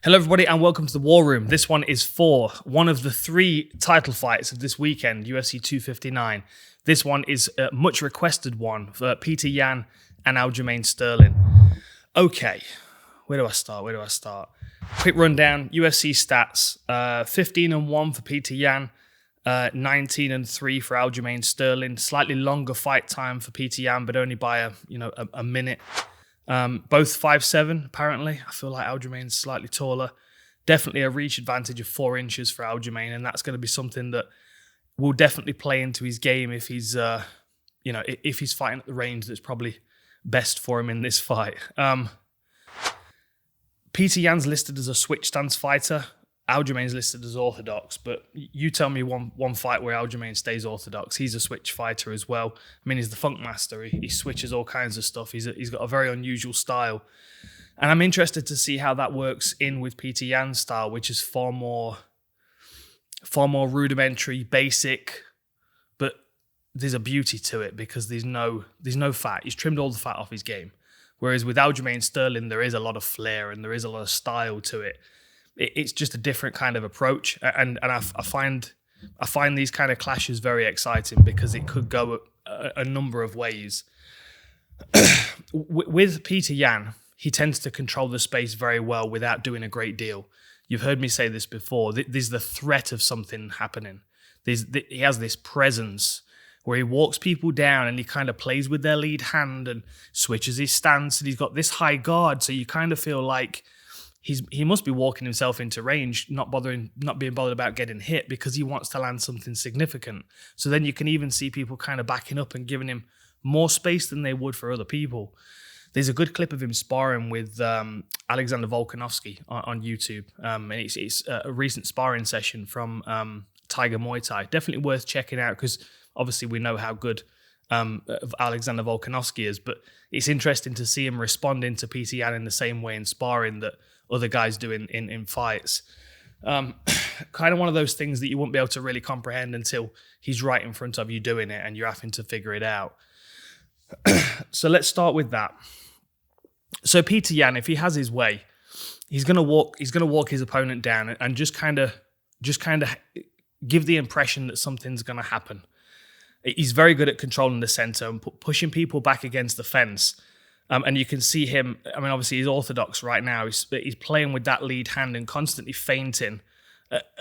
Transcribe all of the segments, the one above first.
Hello everybody and welcome to the War Room. This one is for one of the 3 title fights of this weekend, UFC 259. This one is a much requested one for Petr Yan and Aljamain Sterling. Okay, where do I start? Quick rundown, UFC stats. 15-1 for Petr Yan, 19-3 for Aljamain Sterling. Slightly longer fight time for Petr Yan, but only by a minute. Both 5'7", apparently. I feel like Aljamain's slightly taller. Definitely a reach advantage of 4 inches for Aljamain, and that's going to be something that will definitely play into his game if he's, if he's fighting at the range that's probably best for him in this fight. Petr Yan's listed as a switch stance fighter. Aljamain's listed as orthodox, but you tell me one fight where Aljamain stays orthodox. He's a switch fighter as well. I mean, he's the funk master. He switches all kinds of stuff. He's got a very unusual style. And I'm interested to see how that works in with Petr Yan's style, which is far more rudimentary, basic, but there's a beauty to it because there's no fat. He's trimmed all the fat off his game. Whereas with Aljamain Sterling, there is a lot of flair and there is a lot of style to it. It's just a different kind of approach, and I find these kind of clashes very exciting because it could go a number of ways. With Petr Yan, he tends to control the space very well without doing a great deal. You've heard me say this before. There's the threat of something happening. He has this presence where he walks people down and he kind of plays with their lead hand and switches his stance, and he's got this high guard, so you kind of feel like he must be walking himself into range, not being bothered about getting hit because he wants to land something significant. So then you can even see people kind of backing up and giving him more space than they would for other people. There's a good clip of him sparring with Alexander Volkanovski on YouTube. And it's a recent sparring session from Tiger Muay Thai. Definitely worth checking out because obviously we know how good Alexander Volkanovski is, but it's interesting to see him responding to Petr Yan in the same way in sparring that other guys do in fights. Kind of one of those things that you won't be able to really comprehend until he's right in front of you doing it and you're having to figure it out. So let's start with that. So Petr Yan, if he has his way, he's gonna walk his opponent down and just kind of give the impression that something's gonna happen. He's very good at controlling the center and pushing people back against the fence. And you can see him, I mean, obviously he's orthodox right now. He's playing with that lead hand and constantly feinting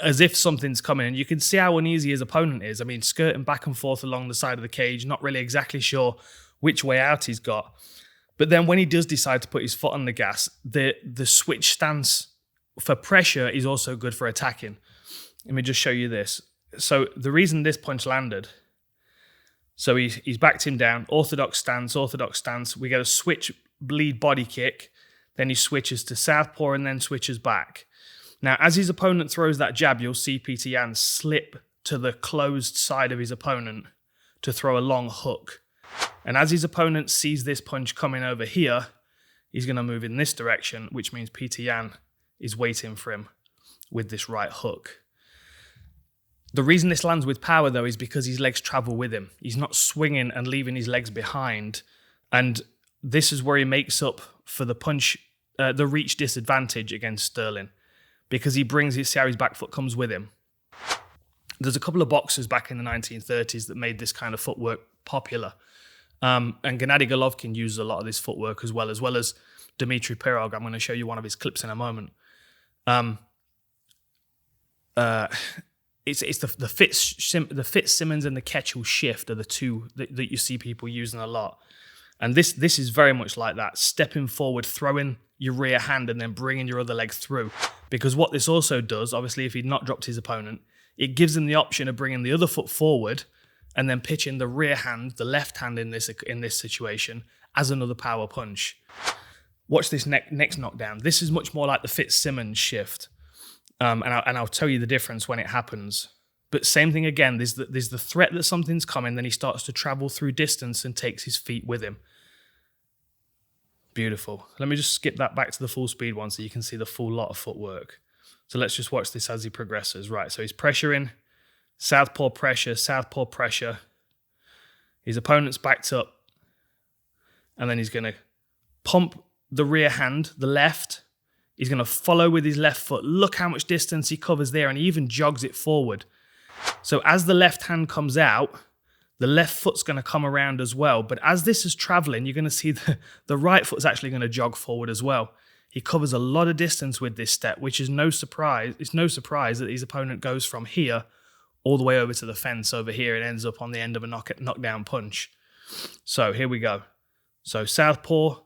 as if something's coming. And you can see how uneasy his opponent is. I mean, skirting back and forth along the side of the cage, not really exactly sure which way out he's got. But then when he does decide to put his foot on the gas, the switch stance for pressure is also good for attacking. Let me just show you this. So the reason this punch landed, so he's backed him down, orthodox stance. We get a switch bleed body kick. Then he switches to southpaw and then switches back. Now, as his opponent throws that jab, you'll see Petr Yan slip to the closed side of his opponent to throw a long hook. And as his opponent sees this punch coming over here, he's going to move in this direction, which means Petr Yan is waiting for him with this right hook. The reason this lands with power, though, is because his legs travel with him. He's not swinging and leaving his legs behind. And this is where he makes up for the punch, the reach disadvantage against Sterling, because he brings his, see how his back foot comes with him. There's a couple of boxers back in the 1930s that made this kind of footwork popular. And Gennady Golovkin uses a lot of this footwork as well as Dmitry Pirog. I'm going to show you one of his clips in a moment. It's the Fitzsimmons and the Ketchel shift are the two that you see people using a lot. And this is very much like that. Stepping forward, throwing your rear hand and then bringing your other leg through. Because what this also does, obviously if he'd not dropped his opponent, it gives him the option of bringing the other foot forward and then pitching the rear hand, the left hand in this situation, as another power punch. Watch this next knockdown. This is much more like the Fitzsimmons shift. And I'll tell you the difference when it happens. But same thing again, there's the threat that something's coming, then he starts to travel through distance and takes his feet with him. Beautiful. Let me just skip that back to the full speed one so you can see the full lot of footwork. So let's just watch this as he progresses. Right, so he's pressuring, southpaw pressure. His opponent's backed up, and then he's going to pump the rear hand, the left, He's going to follow with his left foot. Look how much distance he covers there, and he even jogs it forward. So as the left hand comes out, the left foot's going to come around as well. But as this is traveling, you're going to see the right foot's actually going to jog forward as well. He covers a lot of distance with this step, which is no surprise. It's no surprise that his opponent goes from here all the way over to the fence over here and ends up on the end of a knockdown punch. So here we go. So southpaw,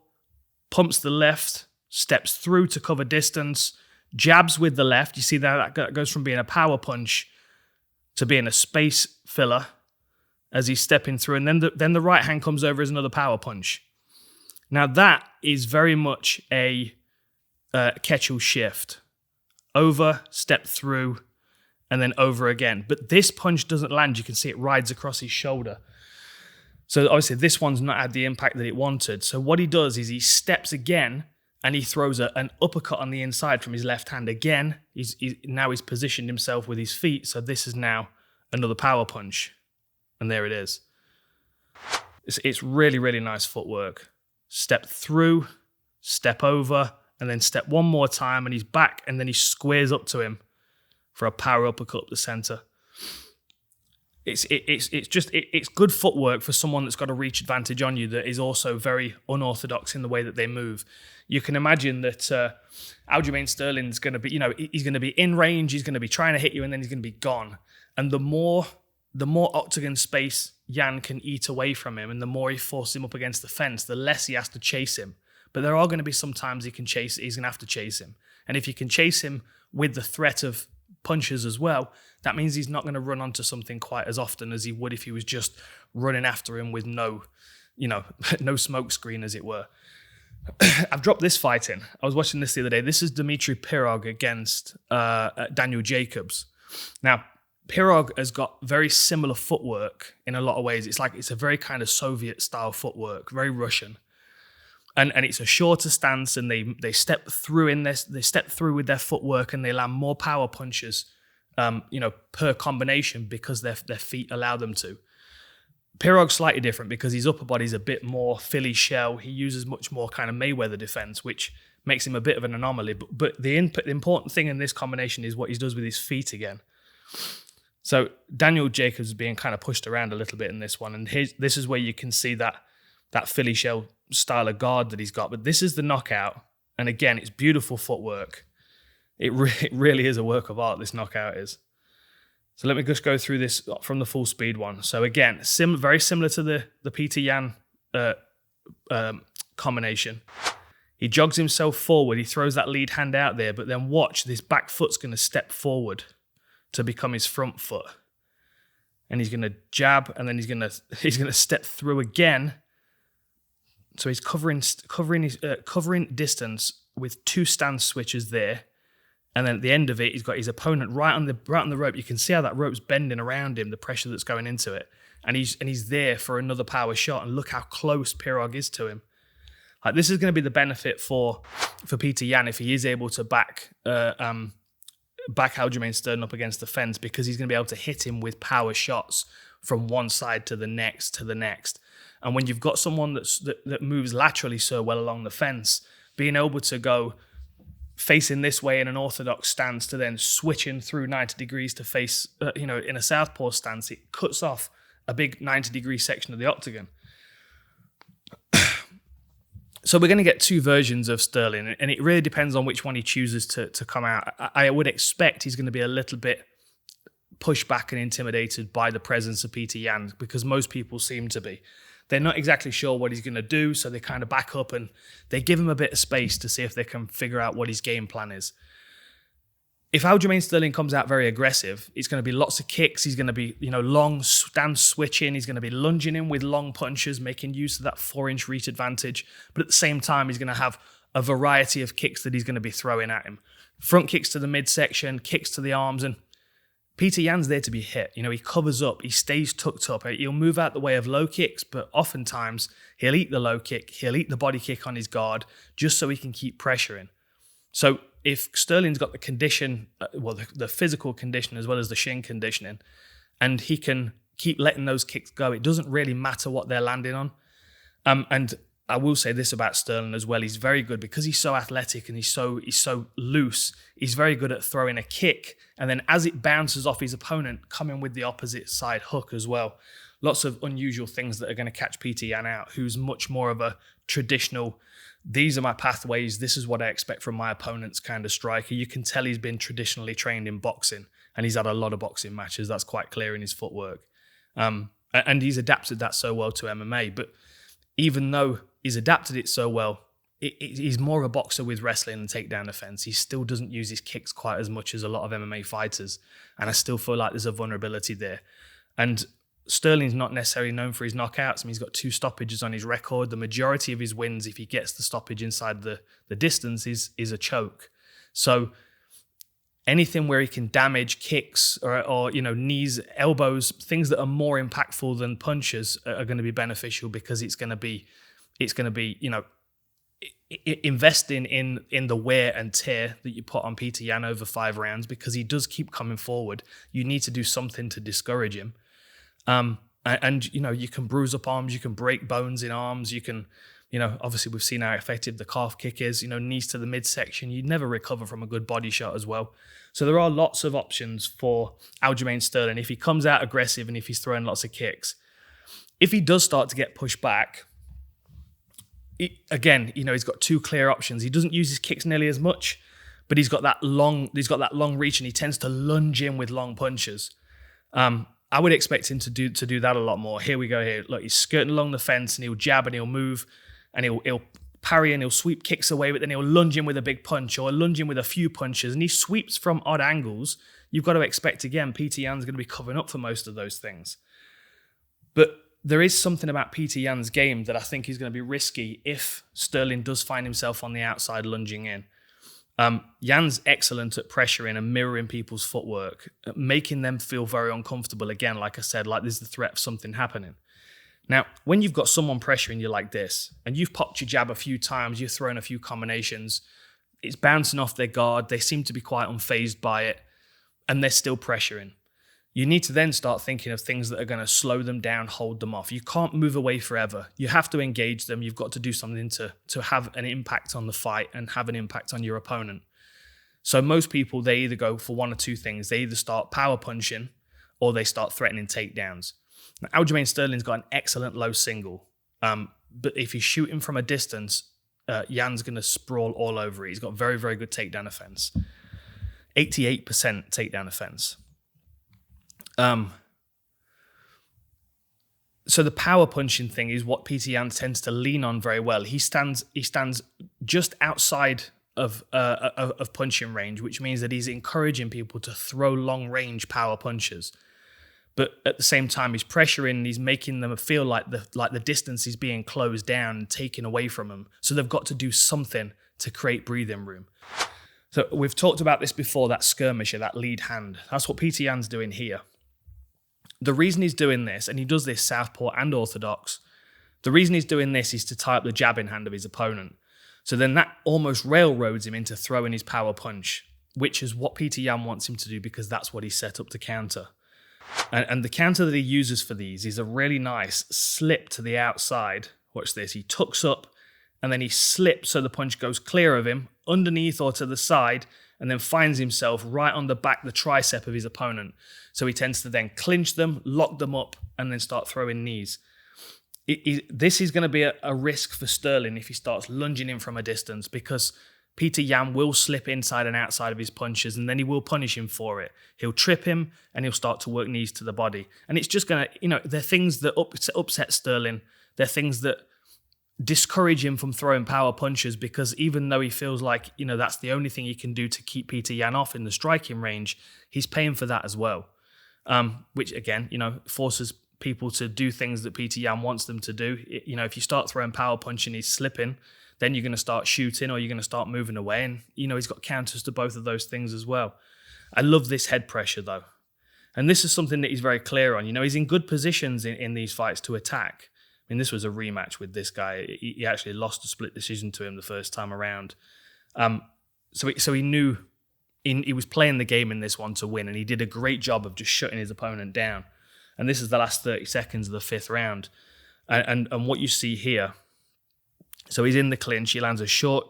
pumps the left, steps through to cover distance, jabs with the left. You see that goes from being a power punch to being a space filler as he's stepping through. And then the right hand comes over as another power punch. Now that is very much a Ketchel shift. Over, step through, and then over again. But this punch doesn't land. You can see it rides across his shoulder. So obviously this one's not had the impact that it wanted. So what he does is he steps again and he throws an uppercut on the inside from his left hand again. He's positioned himself with his feet. So this is now another power punch. And there it is. It's really, really nice footwork. Step through, step over, and then step one more time, and he's back, and then he squares up to him for a power uppercut up the center. It's good footwork for someone that's got a reach advantage on you that is also very unorthodox in the way that they move. You can imagine that Aljamain Sterling's going to be, he's going to be in range, he's going to be trying to hit you, and then he's going to be gone. And the more octagon space Jan can eat away from him, and the more he forces him up against the fence, the less he has to chase him. But there are going to be some times he's going to have to chase him. And if you can chase him with the threat of punches as well, that means he's not going to run onto something quite as often as he would if he was just running after him with no smoke screen, as it were. I've dropped this fight in. I was watching this the other day. This is Dmitry Pirog against Daniel Jacobs. Now, Pirog has got very similar footwork in a lot of ways. It's a very kind of Soviet-style footwork, very Russian. And it's a shorter stance, and they step through in this. They step through with their footwork, and they land more power punches, per combination because their feet allow them to. Pirog's slightly different because his upper body's a bit more Philly shell. He uses much more kind of Mayweather defense, which makes him a bit of an anomaly. But the important thing in this combination is what he does with his feet again. So Daniel Jacobs is being kind of pushed around a little bit in this one, and this is where you can see that Philly shell style of guard that he's got. But this is the knockout, and again, it's beautiful footwork. It really is a work of art, this knockout is. So let me just go through this from the full speed one. So again, very similar to the Petr Yan combination. He jogs himself forward, he throws that lead hand out there, but then watch, this back foot's going to step forward to become his front foot. And he's going to jab, and then he's going to step through again. So he's covering distance with two stance switches there, and then at the end of it, he's got his opponent right on the rope. You can see how that rope's bending around him, the pressure that's going into it, and he's there for another power shot. And look how close Pirog is to him. Like, this is going to be the benefit for Petr Yan if he is able to back Aljamain Sterling up against the fence, because he's going to be able to hit him with power shots from one side to the next to the next. And when you've got someone that moves laterally so well along the fence, being able to go facing this way in an orthodox stance to then switching through 90 degrees to face, in a southpaw stance, it cuts off a big 90-degree section of the octagon. So we're going to get two versions of Sterling, and it really depends on which one he chooses to come out. I would expect he's going to be a little bit pushed back and intimidated by the presence of Petr Yan, because most people seem to be. They're not exactly sure what he's going to do, so they kind of back up and they give him a bit of space to see if they can figure out what his game plan is. If Aljamain Sterling comes out very aggressive, it's going to be lots of kicks. He's going to be, long stance switching. He's going to be lunging in with long punches, making use of that 4-inch reach advantage. But at the same time, he's going to have a variety of kicks that he's going to be throwing at him. Front kicks to the midsection, kicks to the arms, and Petr Yan's there to be hit. He covers up, he stays tucked up. He'll move out the way of low kicks, but oftentimes he'll eat the low kick, he'll eat the body kick on his guard, just so he can keep pressuring. So if Sterling's got the condition, the physical condition as well as the shin conditioning, and he can keep letting those kicks go, it doesn't really matter what they're landing on. And I will say this about Sterling as well. He's very good because he's so athletic and he's so loose. He's very good at throwing a kick, and then as it bounces off his opponent, coming with the opposite side hook as well. Lots of unusual things that are going to catch Petr Yan out, who's much more of a traditional, these are my pathways, this is what I expect from my opponent's kind of striker. You can tell he's been traditionally trained in boxing, and he's had a lot of boxing matches. That's quite clear in his footwork. And he's adapted that so well to MMA. But even though he's adapted it so well, he's more of a boxer with wrestling and takedown defense. He still doesn't use his kicks quite as much as a lot of MMA fighters. And I still feel like there's a vulnerability there. And Sterling's not necessarily known for his knockouts. I mean, he's got 2 stoppages on his record. The majority of his wins, if he gets the stoppage inside the distance, is a choke. So anything where he can damage kicks or knees, elbows, things that are more impactful than punches are going to be beneficial, because it's going to be investing in the wear and tear that you put on Petr Yan over 5 rounds, because he does keep coming forward. You need to do something to discourage him. And you can bruise up arms, you can break bones in arms, you can, obviously we've seen how effective the calf kick is, knees to the midsection. You'd never recover from a good body shot as well. So there are lots of options for Aljamain Sterling if he comes out aggressive and if he's throwing lots of kicks. If he does start to get pushed back, he's got 2 clear options. He doesn't use his kicks nearly as much, but he's got that long reach, and he tends to lunge in with long punches. I would expect him to do that a lot more. Here we go here. Look, he's skirting along the fence, and he'll jab and he'll move, and he'll parry and he'll sweep kicks away, but then he'll lunge in with a big punch or lunge in with a few punches, and he sweeps from odd angles. You've got to expect, again, Petr Yan's going to be covering up for most of those things. But there is something about Petr Yan's game that I think is going to be risky if Sterling does find himself on the outside lunging in. Yan's excellent at pressuring and mirroring people's footwork, making them feel very uncomfortable. Again, like I said, like there's the threat of something happening. Now, when you've got someone pressuring you like this, and you've popped your jab a few times, you've thrown a few combinations, it's bouncing off their guard, they seem to be quite unfazed by it, and they're still pressuring. You need to then start thinking of things that are going to slow them down, hold them off. You can't move away forever. You have to engage them. You've got to do something to have an impact on the fight and have an impact on your opponent. So most people, they either go for one or 2 things. They either start power punching or they start threatening takedowns. Now, Aljamain Sterling's got an excellent low single. But if he's shooting from a distance, Yan's going to sprawl all over it. He's got very, very good takedown defense. 88% takedown defense. So the power punching thing is what Petr Yan tends to lean on very well. He stands just outside of punching range, which means that he's encouraging people to throw long range power punches. But at the same time, he's pressuring and he's making them feel like the distance is being closed down and taken away from them. So they've got to do something to create breathing room. So we've talked about this before, that skirmisher, that lead hand. That's what Petr Yan's doing here. The reason he's doing this, and he does this southpaw and orthodox, the reason he's doing this is to tie up the jabbing hand of his opponent. So then that almost railroads him into throwing his power punch, which is what Petr Yan wants him to do because that's what he's set up to counter. And the counter that he uses for these is a really nice slip to the outside. Watch this. He tucks up and then he slips so the punch goes clear of him, underneath or to the side, and then finds himself right on the back, the tricep of his opponent. So he tends to then clinch them, lock them up, and then start throwing knees. This is going to be a risk for Sterling if he starts lunging in from a distance, because Petr Yan will slip inside and outside of his punches, and then he will punish him for it. He'll trip him, and he'll start to work knees to the body. And it's just going to, they're things that upset Sterling. They're things that discourage him from throwing power punches, because even though he feels like, that's the only thing he can do to keep Petr Yan off in the striking range, he's paying for that as well. Which again, forces people to do things that Petr Yan wants them to do. If you start throwing power punch and he's slipping, then you're going to start shooting or you're going to start moving away. And, he's got counters to both of those things as well. I love this head pressure though. And this is something that he's very clear on. He's in good positions in these fights to attack. I mean, this was a rematch with this guy. He actually lost a split decision to him the first time around. So he knew he was playing the game in this one to win, and he did a great job of just shutting his opponent down. And this is the last 30 seconds of the 5th round. And what you see here So he's in the clinch. He lands a short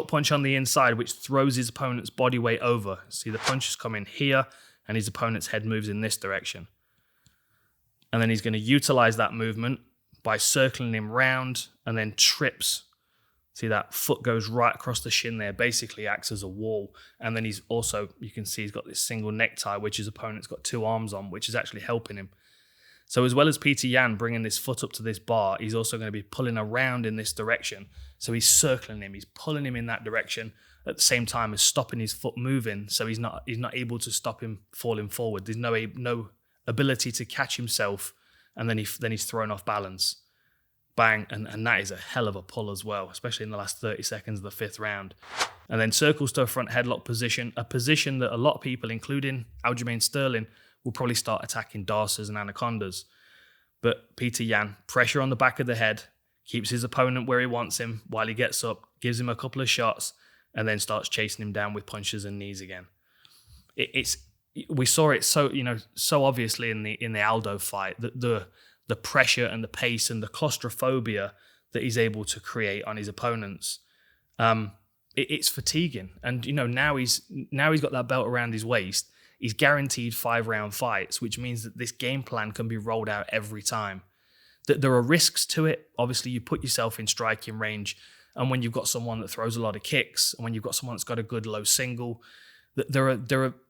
punch on the inside, which throws his opponent's body weight over. See, the punch is coming here, and his opponent's head moves in this direction. And then he's going to utilize that movement by circling him round and then trips. See, that foot goes right across the shin there, basically acts as a wall. And then he's also, you can see he's got this single necktie, which his opponent's got 2 arms on, which is actually helping him. So as well as Petr Yan bringing this foot up to this bar, he's also going to be pulling around in this direction. So he's circling him, he's pulling him in that direction at the same time as stopping his foot moving. So he's not able to stop him falling forward. There's no ability to catch himself, and then he's thrown off balance. Bang, and that is a hell of a pull as well, especially in the last 30 seconds of the 5th round. And then circles to a front headlock position, a position that a lot of people, including Aljamain Sterling, will probably start attacking Darces and Anacondas. But Petr Yan, pressure on the back of the head, keeps his opponent where he wants him while he gets up, gives him a couple of shots, and then starts chasing him down with punches and knees again. We saw it so obviously in the Aldo fight, that the pressure and the pace and the claustrophobia that he's able to create on his opponents. It's fatiguing. And now he's got that belt around his waist. He's guaranteed 5-round fights, which means that this game plan can be rolled out every time. That there are risks to it. Obviously, you put yourself in striking range, and when you've got someone that throws a lot of kicks, and when you've got someone that's got a good low single,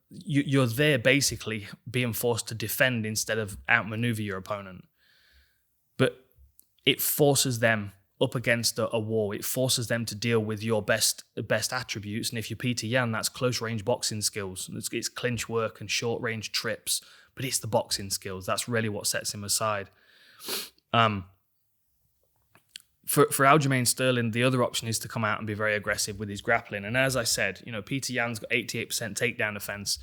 you're there basically being forced to defend instead of outmaneuver your opponent. But it forces them up against a wall. It forces them to deal with your best attributes. And if you're Petr Yan, that's close range boxing skills. It's clinch work and short range trips, but it's the boxing skills. That's really what sets him aside. For Aljamain Sterling, the other option is to come out and be very aggressive with his grappling. And as I said, Petr Yan's got 88% takedown defense,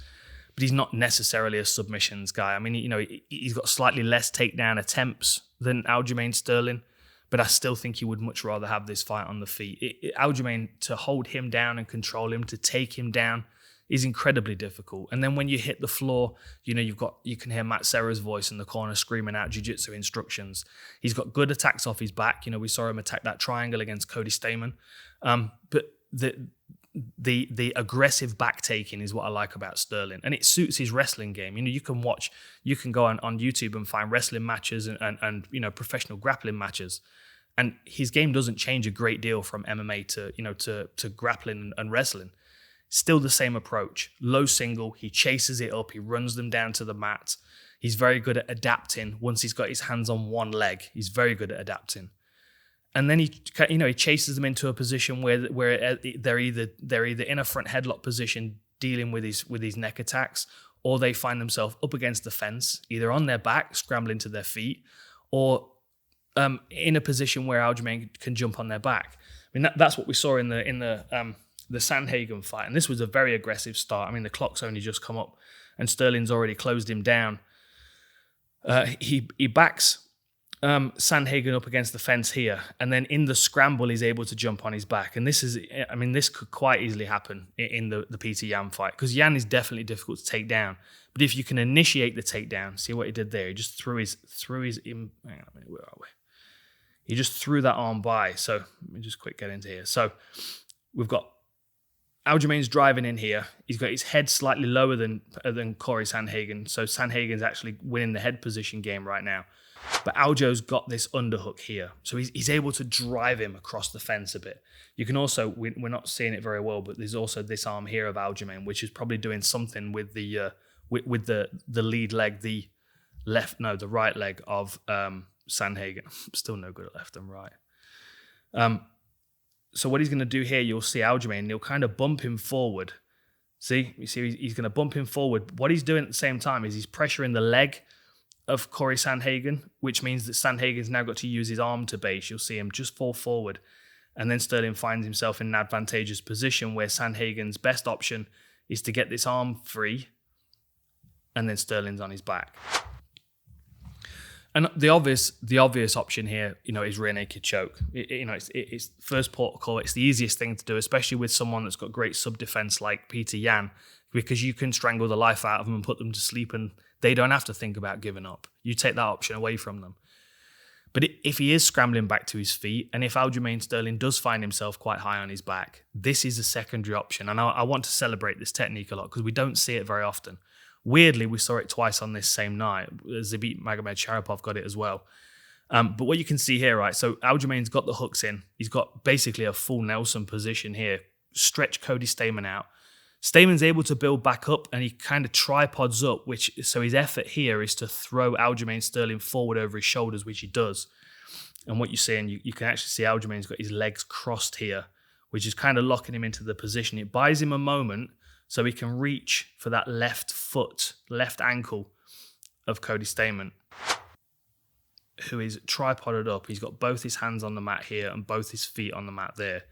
but he's not necessarily a submissions guy. I mean, he's got slightly less takedown attempts than Aljamain Sterling, but I still think he would much rather have this fight on the feet. Aljamain, to hold him down and control him, to take him down, is incredibly difficult. And then when you hit the floor, you can hear Matt Serra's voice in the corner screaming out jiu-jitsu instructions. He's got good attacks off his back. We saw him attack that triangle against Cody Stamann. But the aggressive back taking is what I like about Sterling, and it suits his wrestling game. You can go on YouTube and find wrestling matches and professional grappling matches, and his game doesn't change a great deal from MMA to grappling and wrestling. Still the same approach. Low single, he chases it up, he runs them down to the mat. He's very good at adapting. Once he's got his hands on one leg, he's very good at adapting. And then he chases them into a position where they're either in a front headlock position dealing with his neck attacks, or they find themselves up against the fence, either on their back, scrambling to their feet, or in a position where Aljamain can jump on their back. I mean, that's what we saw in the Sandhagen fight, and this was a very aggressive start. I mean, the clock's only just come up, and Sterling's already closed him down. He backs Sandhagen up against the fence here, and then in the scramble he's able to jump on his back. And this could quite easily happen in the Petr Yan fight, because Yan is definitely difficult to take down. But if you can initiate the takedown, see what he did there? He just threw his hang on a minute, where are we? He just threw that arm by. So let me just quick get into here. So we've got Aljamain's driving in here. He's got his head slightly lower than Corey Sandhagen. So Sandhagen's actually winning the head position game right now. But Aljo's got this underhook here. So he's able to drive him across the fence a bit. You can also, we're not seeing it very well, but there's also this arm here of Aljamain, which is probably doing something with the lead leg, the right leg of Sandhagen. I'm still no good at left and right. So what he's going to do here, you'll see Aljamain, and he'll kind of bump him forward. See he's going to bump him forward. What he's doing at the same time is he's pressuring the leg of Corey Sandhagen, which means that Sandhagen's now got to use his arm to base. You'll see him just fall forward. And then Sterling finds himself in an advantageous position where Sandhagen's best option is to get this arm free, and then Sterling's on his back. And the obvious option here, is rear naked choke. It's first port of call. It's the easiest thing to do, especially with someone that's got great sub defense like Petr Yan, because you can strangle the life out of them and put them to sleep, and they don't have to think about giving up. You take that option away from them. But if he is scrambling back to his feet, and if Aljamain Sterling does find himself quite high on his back, this is a secondary option. And I want to celebrate this technique a lot because we don't see it very often. Weirdly, we saw it twice on this same night. Zabit Magomed Sharapov got it as well. But what you can see here, right, so Aljamain's got the hooks in. He's got basically a full Nelson position here. Stretch Cody Stamann out. Stamann's able to build back up and he kind of tripods up, so his effort here is to throw Aljamain Sterling forward over his shoulders, which he does. And what you're seeing, you can actually see Aljamain's got his legs crossed here, which is kind of locking him into the position. It buys him a moment so he can reach for that left foot, left ankle of Cody Stamann, who is tripoded up. He's got both his hands on the mat here and both his feet on the mat there.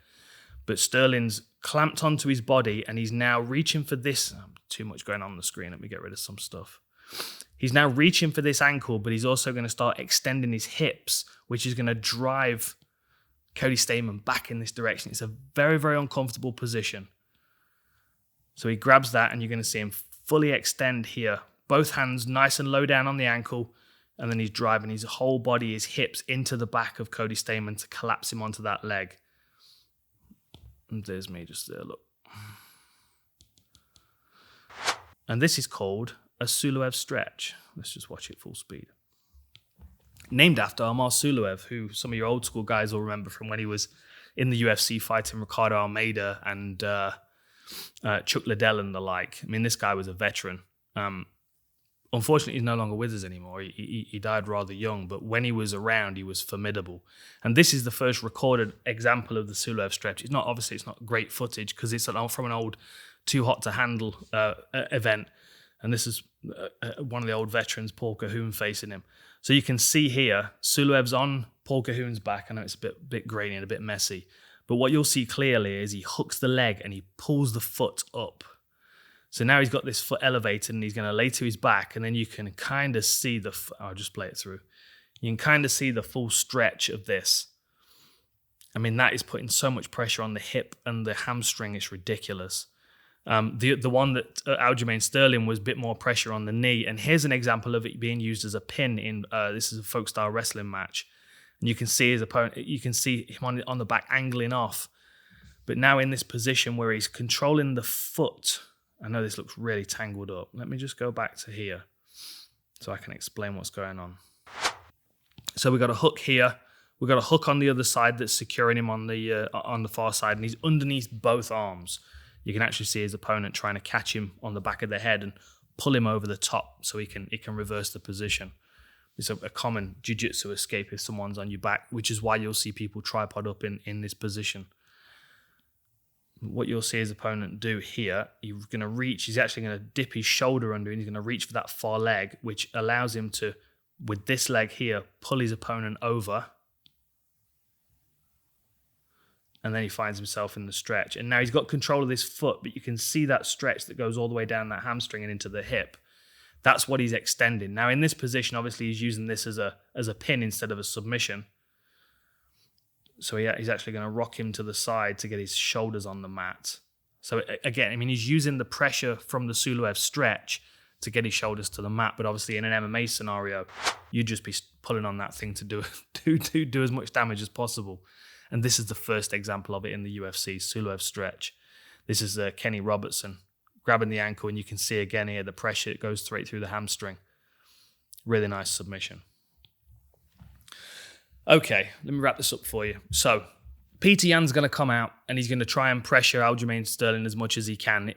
But Sterling's clamped onto his body and he's now reaching for this. Too much going on the screen. Let me get rid of some stuff. He's now reaching for this ankle, but he's also going to start extending his hips, which is going to drive Cody Stamann back in this direction. It's a very, very uncomfortable position. So he grabs that and you're going to see him fully extend here. Both hands nice and low down on the ankle. And then he's driving his whole body, his hips, into the back of Cody Stamann to collapse him onto that leg. And there's me just there, look. And this is called a Suluev stretch. Let's just watch it full speed. Named after Amar Suluev, who some of your old school guys will remember from when he was in the UFC fighting Ricardo Almeida and Chuck Liddell and the like. I mean, this guy was a veteran. Unfortunately, he's no longer with us anymore. He died rather young, but when he was around, he was formidable. And this is the first recorded example of the Suluev stretch. It's not great footage because it's from an old Too Hot to Handle event. And this is one of the old veterans, Paul Cahoon, facing him. So you can see here, Suluev's on Paul Cahoon's back. I know it's a bit grainy and a bit messy. But what you'll see clearly is he hooks the leg and he pulls the foot up. So now he's got this foot elevated and he's going to lay to his back, and then you can kind of see I'll just play it through. You can kind of see the full stretch of this. I mean, that is putting so much pressure on the hip and the hamstring, it's ridiculous. The one that Aljamain Sterling was a bit more pressure on the knee, and here's an example of it being used as a pin in, this is a folk style wrestling match. And you can see his opponent, you can see him on the back angling off. But now in this position where he's controlling the foot, I know this looks really tangled up. Let me just go back to here so I can explain what's going on. So we've got a hook here. We've got a hook on the other side that's securing him on the far side, and he's underneath both arms. You can actually see his opponent trying to catch him on the back of the head and pull him over the top so he can reverse the position. It's a common jiu-jitsu escape if someone's on your back, which is why you'll see people tripod up in this position. What you'll see his opponent do here, he's actually going to dip his shoulder under and he's going to reach for that far leg, which allows him to, with this leg here, pull his opponent over. And then he finds himself in the stretch. And now he's got control of this foot, but you can see that stretch that goes all the way down that hamstring and into the hip. That's what he's extending. Now in this position, obviously he's using this as a pin instead of a submission. So he's actually going to rock him to the side to get his shoulders on the mat. So again, I mean, he's using the pressure from the Suluev stretch to get his shoulders to the mat. But obviously in an MMA scenario, you'd just be pulling on that thing to do as much damage as possible. And this is the first example of it in the UFC, Suluev stretch. This is Kenny Robertson grabbing the ankle, and you can see again here the pressure, it goes straight through the hamstring. Really nice submission. Okay, let me wrap this up for you. So, Petr Yan's going to come out and he's going to try and pressure Aljamain Sterling as much as he can.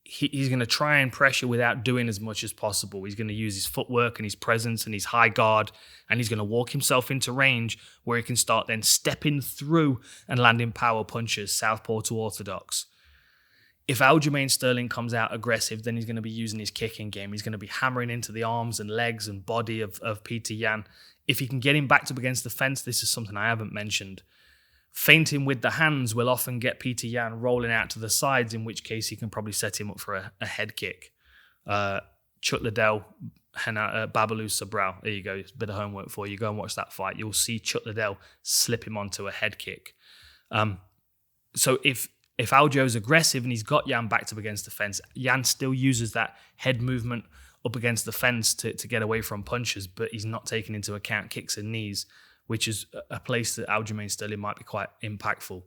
He's going to try and pressure without doing as much as possible. He's going to use his footwork and his presence and his high guard, and he's going to walk himself into range where he can start then stepping through and landing power punches, southpaw to orthodox. If Aljamain Sterling comes out aggressive, then he's going to be using his kicking game. He's going to be hammering into the arms and legs and body of Petr Yan. If he can get him backed up against the fence, this is something I haven't mentioned. Feinting with the hands will often get Petr Yan rolling out to the sides, in which case he can probably set him up for a head kick. Chuck Liddell, Babalu Sobral. There you go. It's a bit of homework for you. Go and watch that fight. You'll see Chuck Liddell slip him onto a head kick. So if Aljo's aggressive and he's got Yan backed up against the fence, Yan still uses that head movement up against the fence to get away from punches, but he's not taking into account kicks and knees, which is a place that Aljamain Sterling might be quite impactful.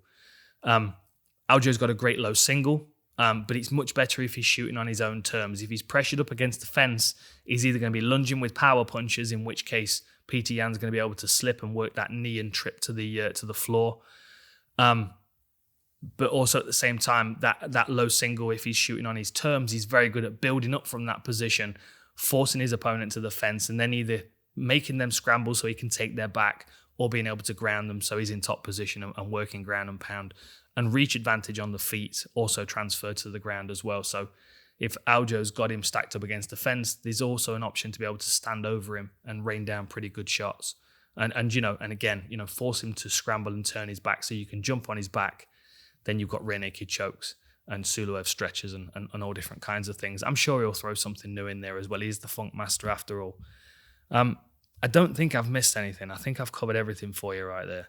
Aljo's got a great low single, but it's much better if he's shooting on his own terms. If he's pressured up against the fence, he's either going to be lunging with power punches, in which case Petr Yan's going to be able to slip and work that knee and trip to the floor. But also at the same time, that low single, if he's shooting on his terms, he's very good at building up from that position, forcing his opponent to the fence, and then either making them scramble so he can take their back, or being able to ground them so he's in top position and working ground and pound. And reach advantage on the feet also transferred to the ground as well. So if Aljo's got him stacked up against the fence, there's also an option to be able to stand over him and rain down pretty good shots. And again, force him to scramble and turn his back so you can jump on his back. Then you've got rear naked chokes and Suloev stretches and all different kinds of things. I'm sure he'll throw something new in there as well. He's the funk master after all. I don't think I've missed anything. I think I've covered everything for you right there.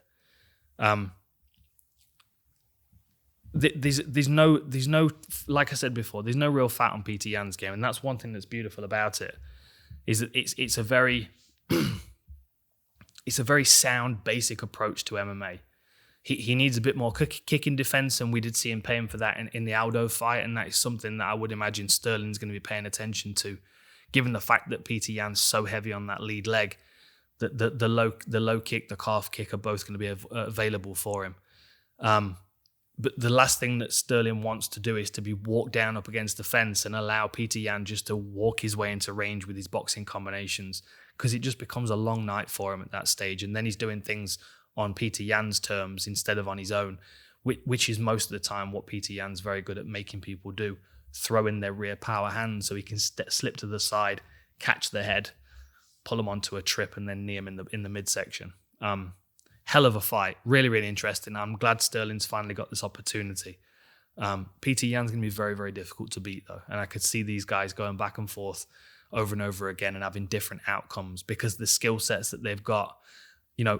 There's no, like I said before, there's no real fat on Petr Yan's game, and that's one thing that's beautiful about it. Is that it's a very it's a very sound, basic approach to MMA. He needs a bit more kicking defense, and we did see him paying for that in the Aldo fight, and that is something that I would imagine Sterling's going to be paying attention to, given the fact that Petr Yan's so heavy on that lead leg, that the low kick, the calf kick are both going to be available for him. But the last thing that Sterling wants to do is to be walked down up against the fence and allow Petr Yan just to walk his way into range with his boxing combinations, because it just becomes a long night for him at that stage, and then he's doing things on Petr Yan's terms instead of on his own, which is most of the time what Petr Yan's very good at making people do. Throw in their rear power hand so he can slip to the side, catch the head, pull him onto a trip, and then knee him in the midsection. Hell of a fight. Really, really interesting. I'm glad Sterling's finally got this opportunity. Petr Yan's going to be very, very difficult to beat, though. And I could see these guys going back and forth over and over again and having different outcomes because the skill sets that they've got.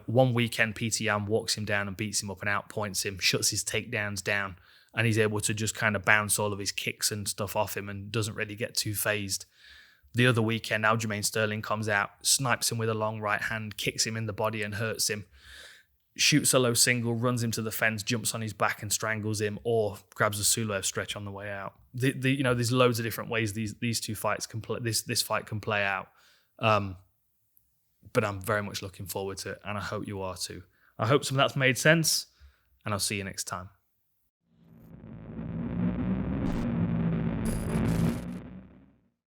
One weekend Petr Yan walks him down and beats him up and outpoints him, shuts his takedowns down, and he's able to just kind of bounce all of his kicks and stuff off him and doesn't really get too phased. The other weekend, Aljamain Sterling comes out, snipes him with a long right hand, kicks him in the body and hurts him, shoots a low single, runs him to the fence, jumps on his back and strangles him, or grabs a Suloev stretch on the way out. There's loads of different ways these two fights can play. This fight can play out. But I'm very much looking forward to it, and I hope you are too. I hope some of that's made sense, and I'll see you next time.